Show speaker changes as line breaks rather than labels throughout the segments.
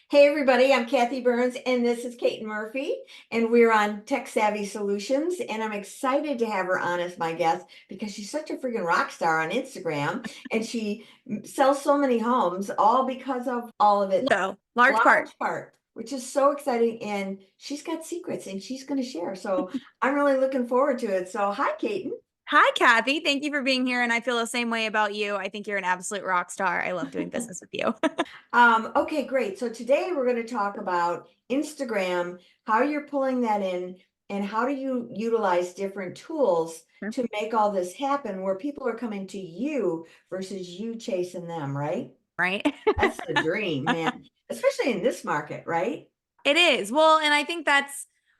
Hey everybody, I'm Kathy Byrnes and this is Caten Murphy and we're on Tech Savvy Solutions and I'm excited to have her on as my guest because she's such a freaking rock star on Instagram and she sells so many homes all because of all of it.
So, large part.
Large part, which is so exciting and she's got secrets and she's going to share. So I'm really looking forward to it. So hi Caten.
Hi, Kathy. Thank you for being here. And I feel the same way about you. I think you're an absolute rock star. I love doing business with you.
Okay, great. So today we're going to talk about Instagram, how you're pulling that in, and how do you utilize different tools to make all this happen where people are coming to you versus you chasing them, right?
Right?
That's the dream, man, especially in this market, right?
It is. Well, and I think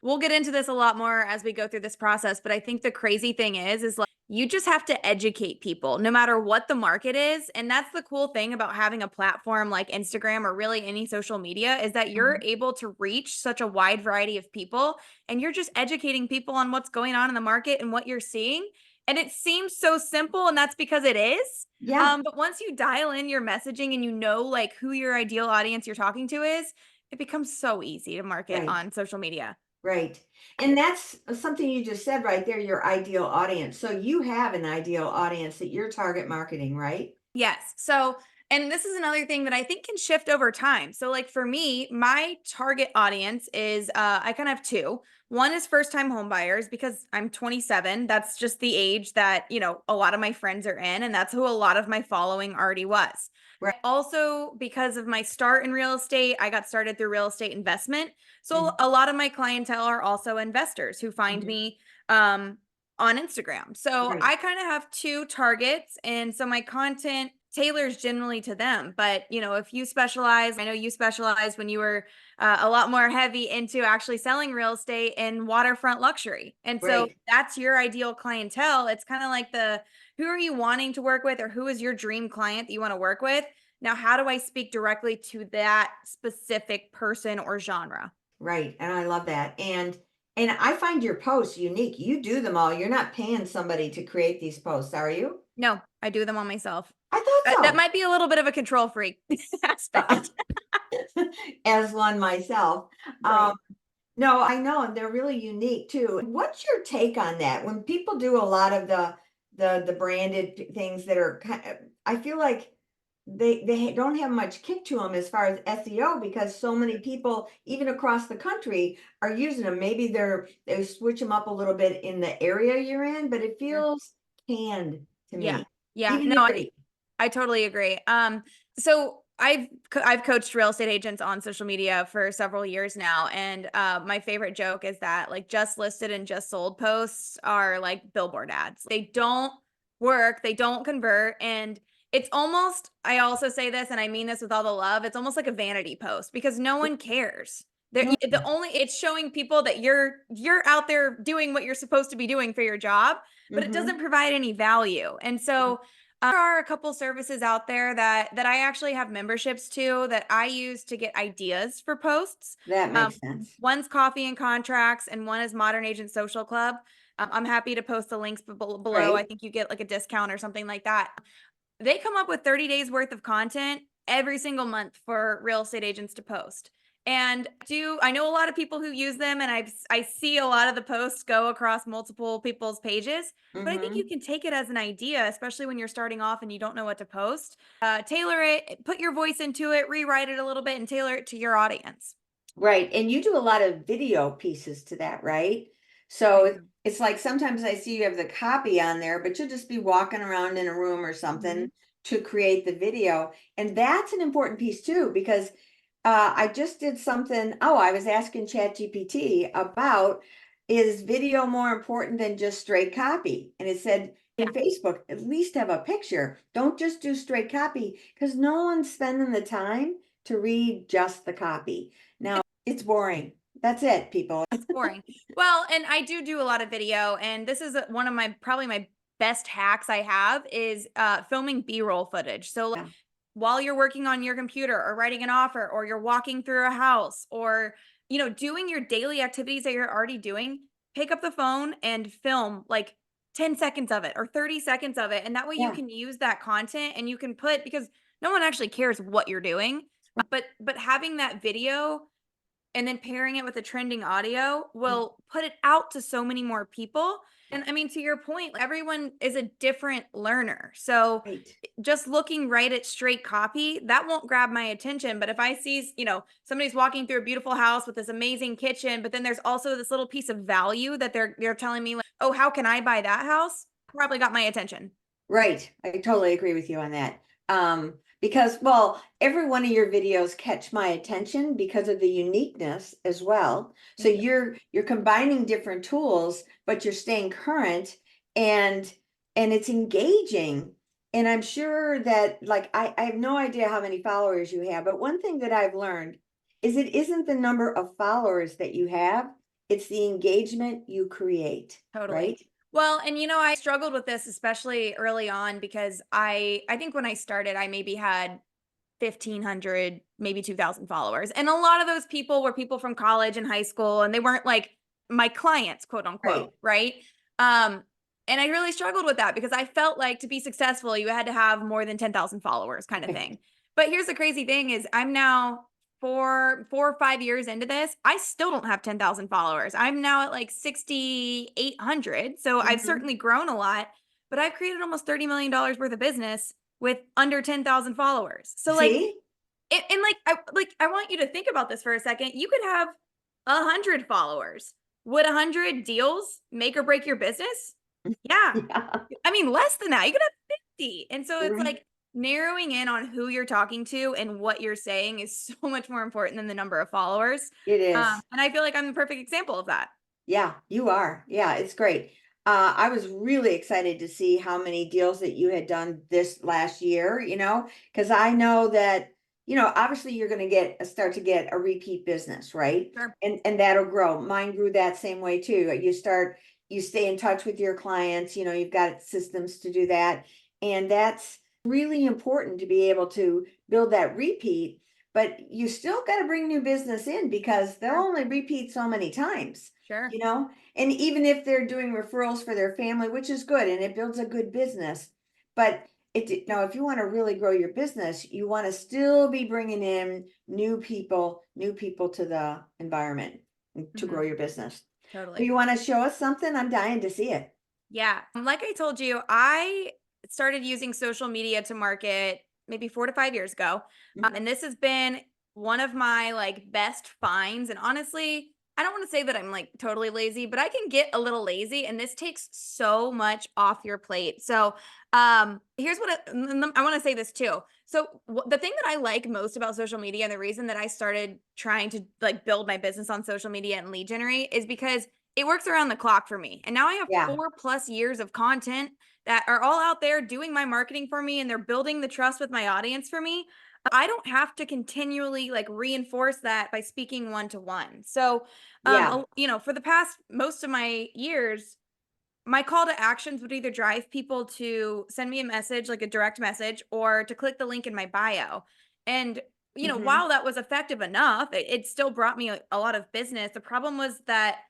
we'll get into this a lot more as we go through this process. But I think the crazy thing is like you just have to educate people no matter what the market is. And that's the cool thing about having a platform like Instagram or really any social media is that you're
Mhm.
able to reach such a wide variety of people and you're just educating people on what's going on in the market and what you're seeing. And it seems so simple, and that's because it is.
Yeah,
But once you dial in your messaging and you know like who your ideal audience you're talking to is, it becomes so easy to market
right,
on social media.
right. And that's something you just said right there, your ideal audience. So you have an ideal audience that you're target marketing, right?
Yes. So, and this is another thing that I think can shift over time. So, like for me, my target audience is I kind of have two. One is first time home buyers because I'm 27. That's just the age that, a lot of my friends are in, and that's who a lot of my following already was.
Right.
Also, because of my start in real estate, I got started through real estate investment. So,
Mhm.
a lot of my clientele are also investors who find
Mhm.
me um, on Instagram. So
Right.
I kind of have two targets. And so my content tailors generally to them. But, if you specialize, I know you specialized when you were a lot more heavy into actually selling real estate in waterfront luxury. And so
Right.
that's your ideal clientele. It's kind of like who are you wanting to work with or who is your dream client that you want to work with? Now, how do I speak directly to that specific person or genre?
Right, and I love that. And I find your posts unique. You do them all. You're not paying somebody to create these posts, are you?
No, I do them all myself.
I
That
thought
might be a little bit of a control freak
so.
aspect.
As one myself. Um,
Right.
no, I know, and they're really unique too. What's your take on that? When people do a lot of the branded things that are kind of, I feel like they don't have much kick to them as far as SEO because so many people, even across the country, are using them. Maybe they switch them up a little bit in the area you're in, but it
Sure.
feels canned to
Yeah.
me,
Yeah.
even
No,
if
I
it.
I totally agree. So I've coached real estate agents on social media for several years now, and my favorite joke is that like just listed and just sold posts are like billboard ads. They don't work, they don't convert, and it's almost, I also say this and I mean this with all the love, it's almost like a vanity post because no one cares.
No.
The only it's showing people that you're out there doing what you're supposed to be doing for your job, but it
Hmm.
doesn't provide any value. And so there are a couple services out there that I actually have memberships to that I use to get ideas for posts.
That
Um,
makes sense.
one's Coffee and Contracts, and one is Modern Agent Social Club. I'm happy to post the links below. I
Right.
think you get like a discount or something like that. They come up with 30 days worth of content every single month for real estate agents to post. And I know a lot of people who use them, and I see a lot of the posts go across multiple people's pages, but I think you
Hmm.
can take it as an idea, especially when you're starting off and you don't know what to post. Tailor it, put your voice into it, rewrite it a little bit, and tailor it to your audience.
Right. And you do a lot of video pieces to that, right?
I
So
do.
it's like sometimes I see you have the copy on there, but you'll just be walking around in a room or
Mhm.
something to create the video. And that's an important piece too, because I just did something. Oh, I was asking ChatGPT about is video more important than just straight copy? And it said
Yeah.
in Facebook, at least have a picture. Don't just do straight copy because no one's spending the time to read just the copy. Now, it's boring. That's it, people.
It's boring. Well, and I do a lot of video, and this is one of my probably my best hacks I have is filming B-roll footage. So like,
Yeah.
while you're working on your computer or writing an offer or you're walking through a house or doing your daily activities that you're already doing, pick up the phone and film like 10 seconds of it or 30 seconds of it, and that way you
Yeah.
can use that content and you can put because no one actually cares what you're doing. But having that video and then pairing it with a trending audio will put it out to so many more people. And I mean, to your point, everyone is a different learner. So
Right.
just looking right at straight copy, that won't grab my attention. But if I see, somebody's walking through a beautiful house with this amazing kitchen, but then there's also this little piece of value that they're telling me like, oh, how can I buy that house? Probably got my attention.
Right. I totally agree with you on that. Because, well, every one of your videos catch my attention because of the uniqueness as well. So
Thank you.
you're combining different tools, but you're staying current and it's engaging. And I'm sure that like I have no idea how many followers you have, but one thing that I've learned is it isn't the number of followers that you have, it's the engagement you create,
Totally.
right?
Well, and I struggled with this especially early on because I think when I started, I maybe had 1,500, maybe 2,000 followers. And a lot of those people were people from college and high school, and they weren't like my clients, quote
Right.
unquote, right? Um, and I really struggled with that because I felt like to be successful, you had to have more than 10,000 followers kind of thing. But here's the crazy thing is I'm now 4 or 5 years into this. I still don't have 10,000 followers. I'm now at like 6,800. So I've
Mhm.
certainly grown a lot, but I've created almost $30 million worth of business with under 10,000 followers. So like,
See?
and I want you to think about this for a second. You could have 100 followers. Would 100 deals make or break your business? Yeah.
Yeah.
I mean, less than that. You could have 50. And so it's
Right.
like narrowing in on who you're talking to and what you're saying is so much more important than the number of followers.
It is.
And I feel like I'm the perfect example of that.
Yeah, you are. Yeah, it's great. I was really excited to see how many deals that you had done this last year, because I know that, obviously you're going to start to get a repeat business, right?
Sure.
And that'll grow. Mine grew that same way too. You stay in touch with your clients, you've got systems to do that. And that's really important to be able to build that repeat, but you still got to bring new business in because they'll
Sure.
only repeat so many times
Sure.
you know and even if they're doing referrals for their family, which is good and it builds a good business, but if you want to really grow your business, you want to still be bringing in new people to the environment to grow
Mhm.
your business. So
Totally.
you want to show us something? I'm dying to see it.
Yeah. Like I told you, I started using social media to market maybe 4 to 5 years ago.
Mhm.
And this has been one of my like best finds. And honestly, I don't want to say that I'm like totally lazy, but I can get a little lazy and this takes so much off your plate. So, here's what I want to say this too. So, the thing that I like most about social media and the reason that I started trying to like build my business on social media and lead generate is because it works around the clock for me. And now I have
Yeah.
4+ years of content that are all out there doing my marketing for me and they're building the trust with my audience for me. I don't have to continually like reinforce that by speaking one to one. So,
Yeah.
for the past most of my years, my call to actions would either drive people to send me a message, like a direct message, or to click the link in my bio. And,
Hmm.
while that was effective enough, it still brought me a lot of business. The problem was that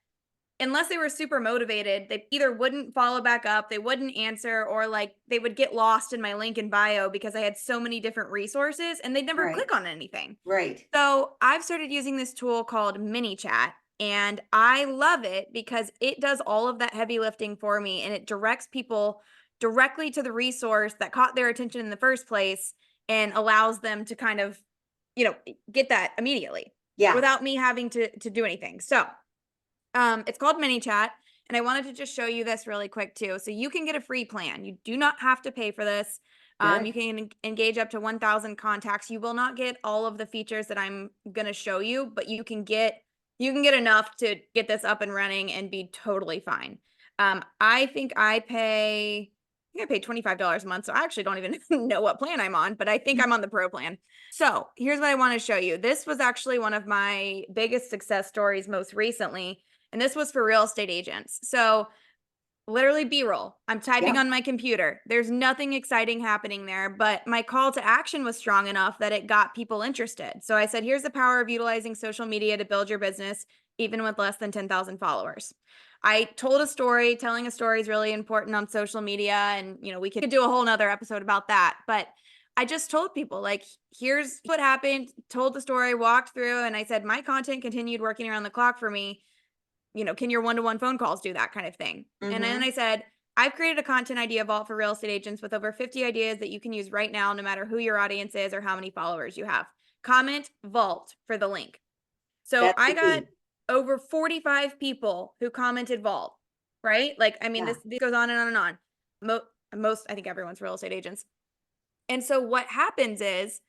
unless they were super motivated, they either wouldn't follow back up, they wouldn't answer, or like they would get lost in my link in bio because I had so many different resources and they'd never
Right.
click on anything.
Right.
So I've started using this tool called ManyChat, and I love it because it does all of that heavy lifting for me and it directs people directly to the resource that caught their attention in the first place and allows them to kind of, get that immediately
Yeah.
without me having to do anything. So it's called ManyChat, and I wanted to just show you this really quick too. So you can get a free plan. You do not have to pay for this. You
Good.
can engage up to 1,000 contacts. You will not get all of the features that I'm going to show you, but you can get enough to get this up and running and be totally fine. I think I pay $25 a month, so I actually don't even know what plan I'm on, but I think I'm on the pro plan. So here's what I want to show you. This was actually one of my biggest success stories most recently. And this was for real estate agents. So literally B-roll. I'm typing
Yep.
on my computer. There's nothing exciting happening there, but my call to action was strong enough that it got people interested. So I said, here's the power of utilizing social media to build your business, even with less than 10,000 followers. I told a story. Telling a story is really important on social media. And, we could do a whole nother episode about that. But I just told people like, here's what happened, told the story, walked through, and I said, my content continued working around the clock for me. Can your one-to-one phone calls do that kind of thing? And then I said, I've created a content idea vault for real estate agents with over 50 ideas that you can use right now, no matter who your audience is or how many followers you have. Comment vault for the link. So
That's
I
the
got
key.
over 45 people who commented vault, right? Like, I mean,
Yeah.
this goes on and on and on. Most, I think everyone's real estate agents. And so what happens is,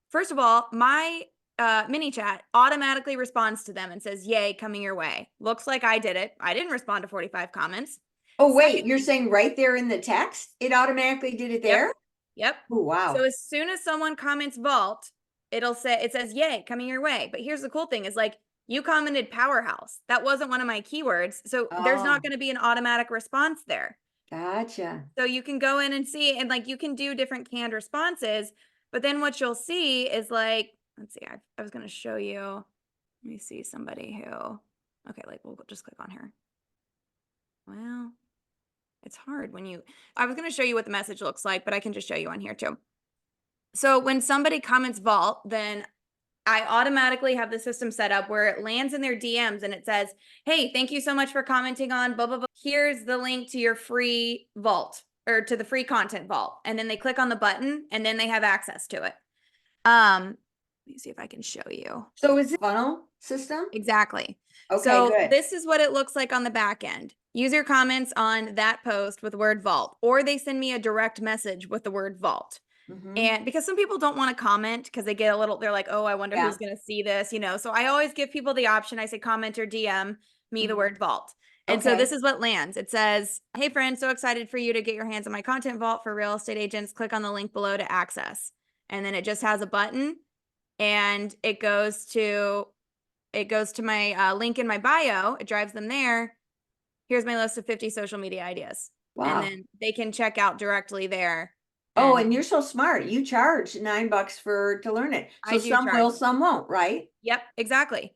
first of all, my ManyChat automatically responds to them and says, yay, coming your way. Looks like I did it. I didn't respond to 45 comments.
Oh, wait, you're
Secondly,
saying right there in the text, it automatically did it
yep,
there?
yep.
Oh,
So
wow.
as soon as someone comments vault, it says, yay, coming your way. But here's the cool thing is like, you commented powerhouse. That wasn't one of my keywords. So there's
Oh,
not going to be an automatic response there.
gotcha.
So you can go in and see, and like you can do different canned responses, but then what you'll see is like, let's see, I was going to show you, let me see somebody who, okay, like we'll just click on her. Well, it's hard I was going to show you what the message looks like, but I can just show you on here too. So when somebody comments vault, then I automatically have the system set up where it lands in their DMs and it says, hey, thank you so much for commenting on blah, blah, blah. Here's the link to your free vault or to the free content vault. And then they click on the button and then they have access to it. Let me see if I can show you.
So is it funnel system?
Exactly.
Okay,
So
good.
this is what it looks like on the back end. User comments on that post with the word vault, or they send me a direct message with the word vault. And because some people don't want to comment because they get they're like, oh, I wonder
Yeah.
who's going to see this, So I always give people the option. I say comment or DM me the word vault. And so this
Okay.
is what lands. It says, hey, friend, so excited for you to get your hands on my content vault for real estate agents. Click on the link below to access. And then it just has a button and it goes to my link in my bio. It drives them there. Here's my list of 50 social media ideas. And
Wow.
then they can check out directly there.
Oh,
And
and you're so smart. You charge $9 to learn it.
I
So
do
some
charge.
will, some won't, right?
Yep, exactly.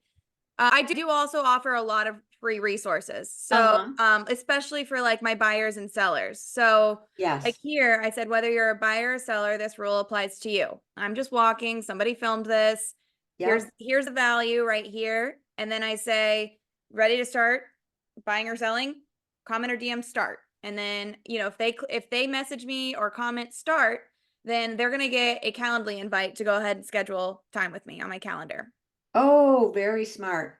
I do also offer a lot of free resources. So,
Uh-huh.
especially for like my buyers and sellers. So, like
Yes.
here, I said, whether you're a buyer or seller, this rule applies to you. I'm just walking, somebody filmed this.
Yep.
Here's the value right here. And then I say, ready to start buying or selling, comment or DM start. And then, if they message me or comment start, then they're going to get a Calendly invite to go ahead and schedule time with me on my calendar.
Oh, very smart.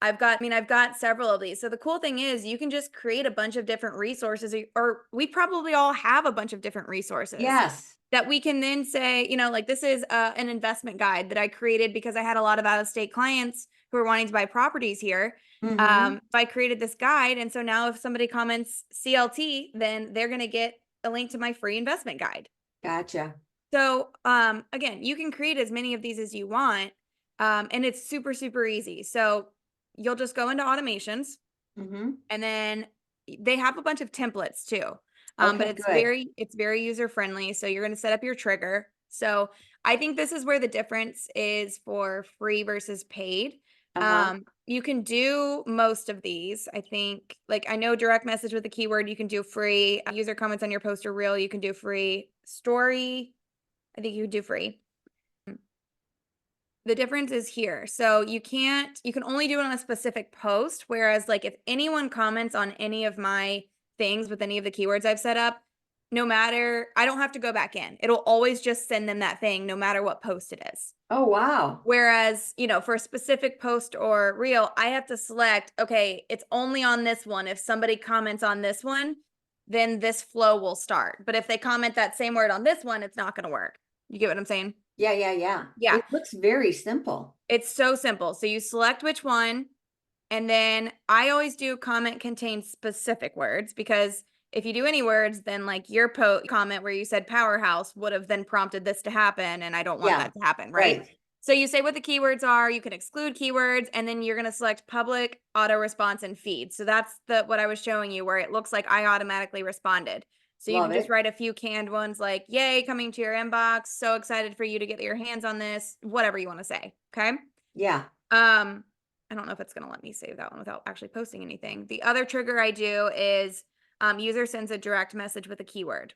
I've got several of these. So the cool thing is you can just create a bunch of different resources, or we probably all have a bunch of different resources
Yes.
that we can then say, like this is an investment guide that I created because I had a lot of out-of-state clients who were wanting to buy properties here. So I created this guide. And so now if somebody comments CLT, then they're going to get a link to my free investment guide.
Gotcha.
So again, you can create as many of these as you want. And it's super, super easy. So you'll just go into automations and then they have a bunch of templates too. But
Okay, good.
it's very user friendly. So you're going to set up your trigger. So I think this is where the difference is for free versus paid.
Uh-huh.
You can do most of these. I think, like, I know direct message with a keyword, you can do free. User comments on your post or reel, you can do free. Story, I think you could do free. The difference is here. So you can only do it on a specific post. Whereas like if anyone comments on any of my things with any of the keywords I've set up, I don't have to go back in. It'll always just send them that thing no matter what post it is.
Oh, wow.
Whereas, for a specific post or reel, I have to select, okay, it's only on this one. If somebody comments on this one, then this flow will start. But if they comment that same word on this one, it's not going to work. You get what I'm saying?
Yeah, yeah, yeah.
Yeah.
It looks very simple.
It's so simple. So you select which one, and then I always do comment contains specific words, because if you do any words, then like your comment where you said powerhouse would have then prompted this to happen, and I don't want
Yeah,
that to happen, right?
right.
So you say what the keywords are, you can exclude keywords, and then you're going to select public, auto response, and feed. So that's what I was showing you, where it looks like I automatically responded. So you
Love
can just
it.
write a few canned ones like, yay, coming to your inbox. So excited for you to get your hands on this, whatever you want to say. Okay.
Yeah.
I don't know if it's going to let me save that one without actually posting anything. The other trigger I do is user sends a direct message with a keyword.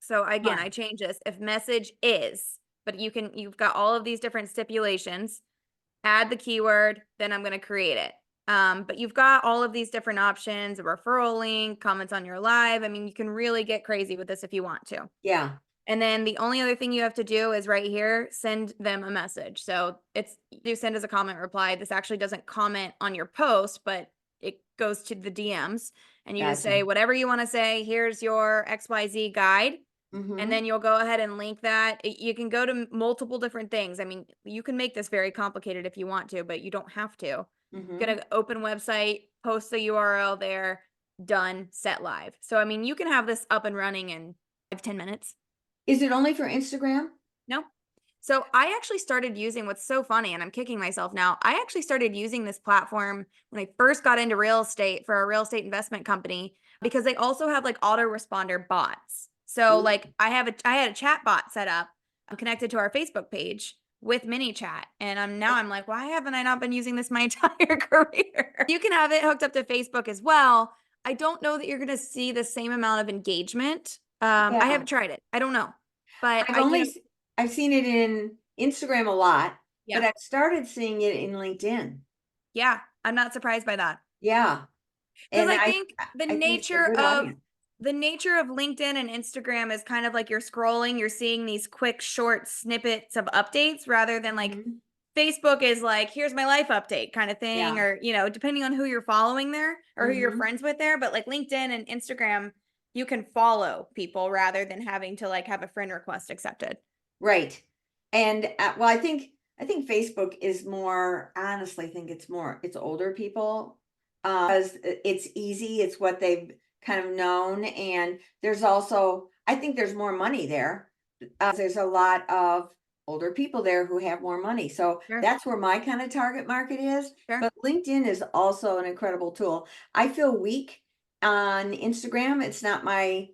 So again, I
Smart.
change this. If message is, but you've got all of these different stipulations, add the keyword, then I'm going to create it. But you've got all of these different options, a referral link, comments on your live. I mean, you can really get crazy with this if you want to.
Yeah.
And then the only other thing you have to do is right here, send them a message. So it's do send as a comment reply. This actually doesn't comment on your post, but it goes to the DMs and you just
Gotcha.
say whatever you want to say. Here's your XYZ guide. And
Mm-hmm.
then you'll go ahead and link that. You can go to multiple different things. I mean, you can make this very complicated if you want to, but you don't have to. Get
Mm-hmm.
an open website, post the URL there, done, set live. So, I mean, you can have this up and running in 5-10 minutes.
Is it only for Instagram?
No. So I actually started using what's so funny, and I'm kicking myself now. I actually started using this platform when I first got into real estate for a real estate investment company because they also have like autoresponder bots. So
Ooh.
like I had a chat bot set up connected to our Facebook page with ManyChat. And I'm like, why haven't I not been using this my entire career? You can have it hooked up to Facebook as well. I don't know that you're going to see the same amount of engagement. I
Yeah.
haven't tried it. I don't know. But
I've only I've seen it in Instagram a lot, but
yeah.
I've started seeing it in LinkedIn.
Yeah, I'm not surprised by that.
Yeah.
Because
And
I think
I think it's a good audience.
the nature of LinkedIn and Instagram is kind of like you're scrolling, you're seeing these quick short snippets of updates rather than like
Mhm.
Facebook is like, here's my life update kind of thing,
Yeah.
or depending on who you're following there or who you're
Hmm.
friends with there. But like LinkedIn and Instagram, you can follow people rather than having to like have a friend request accepted.
Right. And well, I think Facebook is more, honestly, think it's more, it's older people, because it's easy. It's what they've kind of known. And there's also, I think there's more money there. There's a lot of older people there who have more money. So
Sure.
that's where my kind of target market is.
Sure.
But LinkedIn is also an incredible tool. I feel weak on Instagram. It's not my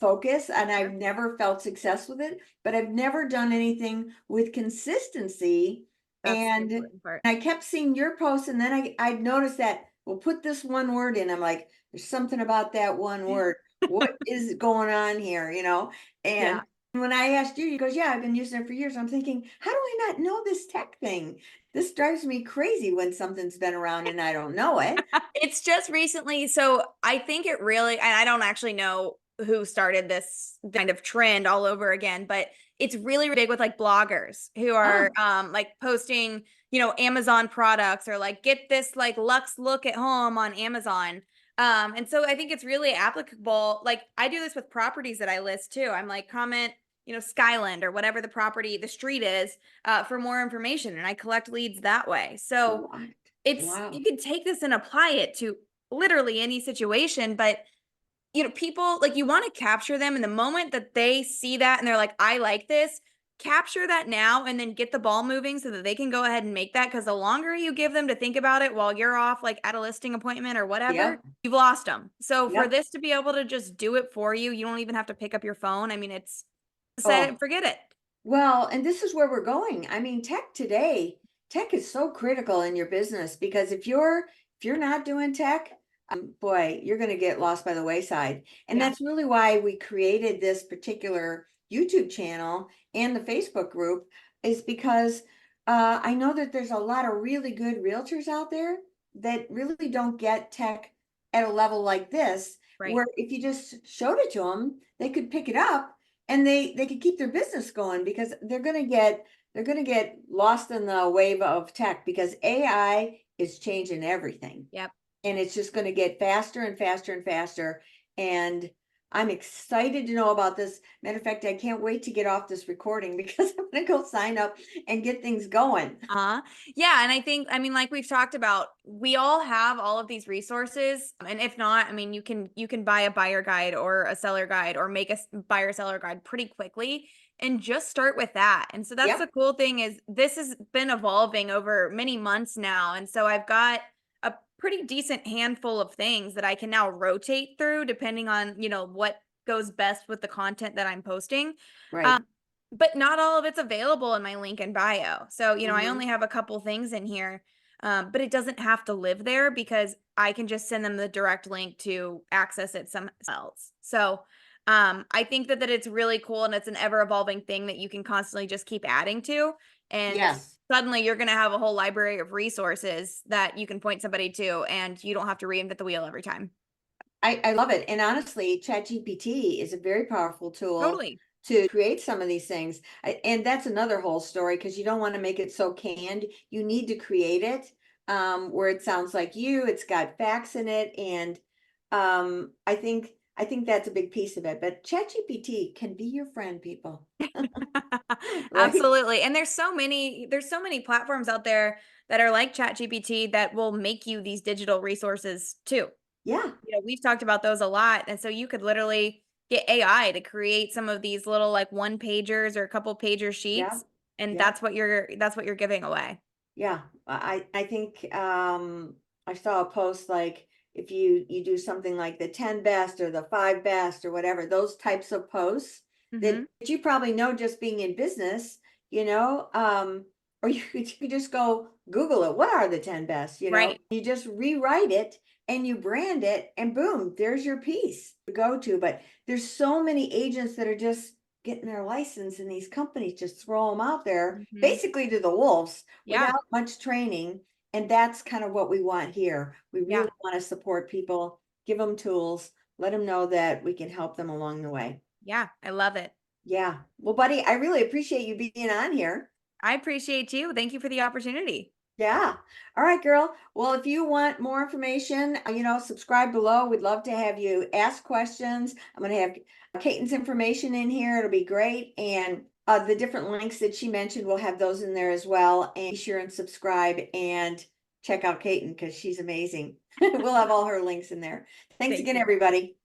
focus, and I've
Sure.
never felt success with it, but I've never done anything with consistency.
That's the
And
important part.
I kept seeing your posts, and then I noticed that, well, put this one word in. I'm like, there's something about that one word. What is going on here?
Yeah.
And when I asked you, you goes, yeah, I've been using it for years. I'm thinking, how do I not know this tech thing? This drives me crazy when something's been around and I don't know it.
It's just recently. So I think it really, and I don't actually know who started this kind of trend all over again, but it's really big with like bloggers who are
Oh,
like posting, Amazon products or like get this like luxe look at home on Amazon. And so I think it's really applicable. Like I do this with properties that I list too. I'm like, comment, Skyland or whatever the street is, for more information. And I collect leads that way. So
what?
you
Wow.
can take this and apply it to literally any situation, but people like you want to capture them in the moment that they see that and they're like, I like this. Capture that now and then get the ball moving so that they can go ahead and make that. Because the longer you give them to think about it while you're off, like at a listing appointment or whatever,
Yep.
you've lost them. So for
Yep.
this to be able to just do it for you, you don't even have to pick up your phone. I mean, it's set it
Oh,
and forget it.
well, and this is where we're going. I mean, tech is so critical in your business, because if you're not doing tech, boy, you're going to get lost by the wayside. And
Yeah.
that's really why we created this particular YouTube channel and the Facebook group, is because I know that there's a lot of really good realtors out there that really don't get tech at a level like this,
Right.
where if you just showed it to them, they could pick it up and they could keep their business going, because they're going to get lost in the wave of tech, because AI is changing everything,
Yep.
and it's just going to get faster and faster and faster. And I'm excited to know about this. Matter of fact, I can't wait to get off this recording because I'm going to go sign up and get things going.
Uh-huh. Yeah, and I think, I mean, like we've talked about, we all have all of these resources. And if not, I mean, you can buy a buyer guide or a seller guide or make a buyer seller guide pretty quickly and just start with that. And so that's the
Yep.
cool thing is this has been evolving over many months now. And so I've got a pretty decent handful of things that I can now rotate through depending on, what goes best with the content that I'm posting.
Right.
Um, but not all of it's available in my link in bio. So, I
Hmm.
only have a couple things in here, but it doesn't have to live there because I can just send them the direct link to access it somewhere else. So, I think that it's really cool and it's an ever evolving thing that you can constantly just keep adding to. And
Yes.
suddenly you're going to have a whole library of resources that you can point somebody to, and you don't have to reinvent the wheel every time.
I love it. And honestly, ChatGPT is a very powerful tool
Totally.
to create some of these things. And that's another whole story because you don't want to make it so canned. You need to create it where it sounds like you, it's got facts in it. And I think that's a big piece of it. But ChatGPT can be your friend, people, right?
Absolutely. And there's so many platforms out there that are like ChatGPT that will make you these digital resources too.
Yeah,
We've talked about those a lot. And so you could literally get AI to create some of these little like one pagers or a couple pager
yeah,
sheets. And
yeah.
that's what you're giving away.
Yeah, I think I saw a post like if you do something like the 10 best or the 5 best or whatever, those types of posts that
Hmm.
you probably know just being in business, or you could just go Google it. What are the 10 best?
Right.
You just rewrite it and you brand it and boom, there's your piece to go to. But there's so many agents that are just getting their license and these companies just throw them out there
Hmm.
basically to the wolves
Yeah.
without much training. And that's kind of what we want here. We really
Yeah.
want to support people, give them tools, let them know that we can help them along the way.
Yeah. I love it.
Yeah. Well, buddy, I really appreciate you being on here.
I appreciate you. Thank you for the opportunity.
Yeah. All right, girl. Well, if you want more information, subscribe below. We'd love to have you ask questions. I'm going to have Caten's information in here. It'll be great. And the different links that she mentioned, we'll have those in there as well. And be sure and subscribe and check out Caten because she's amazing. We'll have all her links in there. Thanks
Thank
again,
you.
everybody.